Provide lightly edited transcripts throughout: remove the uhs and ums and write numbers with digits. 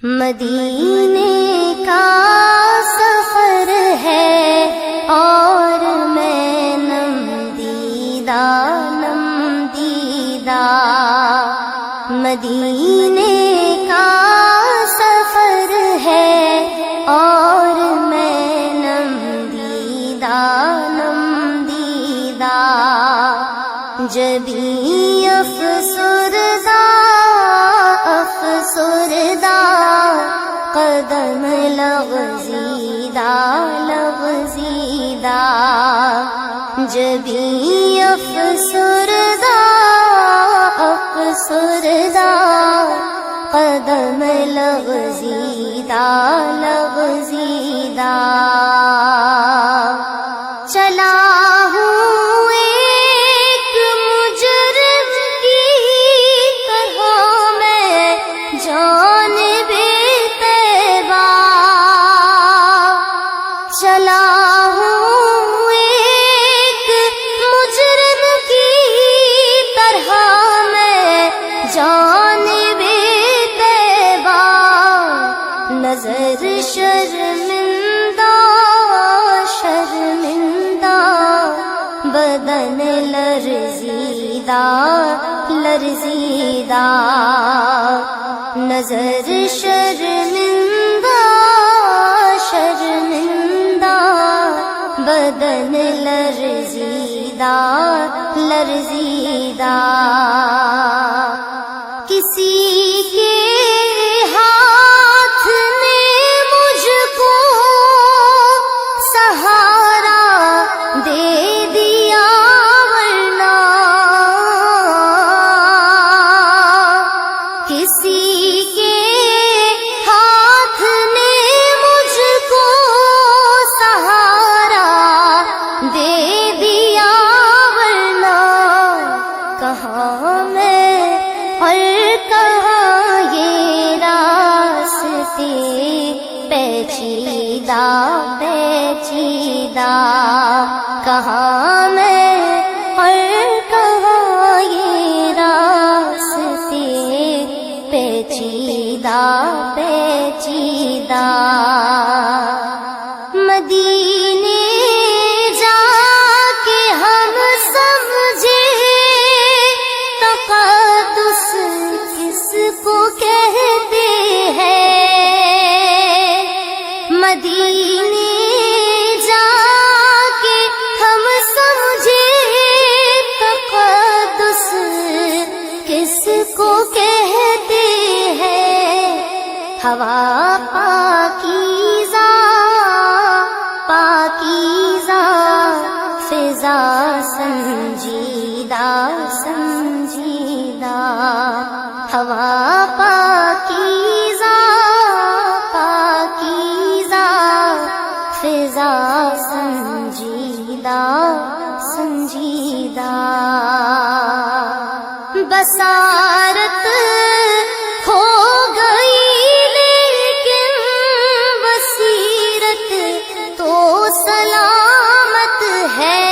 مدینے کا سفر ہے اور میں نم دیدہ مدینے کا سفر ہے اور میں نم دیدہ جبیں افسردہ قدم لغزیدہ جبیں افسردہ قدم لغزیدہ چلا ہوں ایک مجرم کی طرح میں جانب طیبہ چلا ہوں ایک مجرم کی طرح میں جانب طیبہ نظر شرمندہ بدن لرزیدہ نظر شرمندہ بدن لرزیدہ کسی کے ہاتھ نے مجھ کو سہارا دے دیا ورنہ کسی کے ہاتھ نے مجھ کو سہارا دے دیا ورنہ کہاں میں اور کہاں یہ راستے پیچیدہ کہاں میں اور کہاں یہ راستے پیچیدہ مدینے جا کے ہم سمجھے تقدس کس کو کہتے ہیں مدینے جا کے ہم سمجھے تقدس کس کو کہتے ہیں ہوا پاکیزہ فضا سنجیدہ ہوا پاکیزہ فضا سنجیدہ بصارت ہو گئی لیکن بصیرت تو سلامت ہے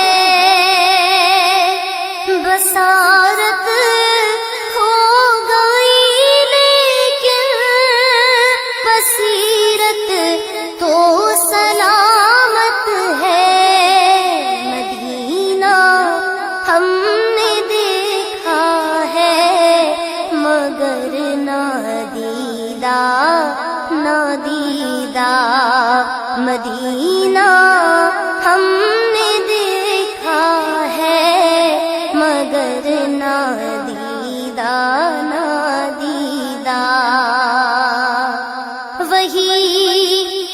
بصارت ہو گئی لیکن بصیرت تو سلامت ہے مدینہ ہم نے دیکھا ہے مگر نادیدہ مدینہ ہم نے دیکھا ہے مگر نادیدہ وہی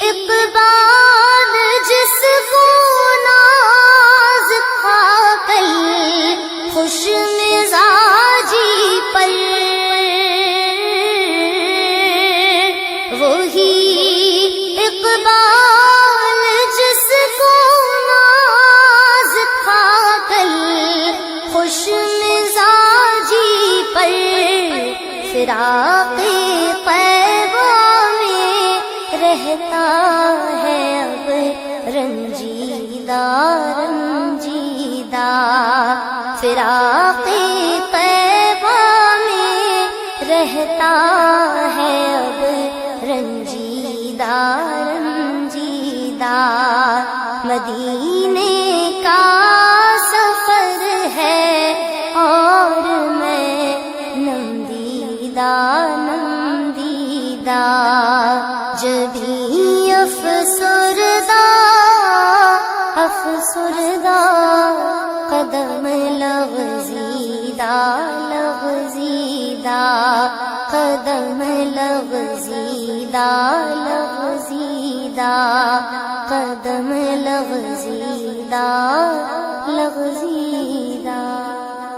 اقبال جس کو ناز تھا کل خوش مزاجی پر وہی اقبال جس کو ناز تھا کل خوش مزاجی پر فراق افسردہ قدم لغزیدہ لغزیدہ قدم لغزیدہ لغزیدہ قدم لغزیدہ لغزیدہ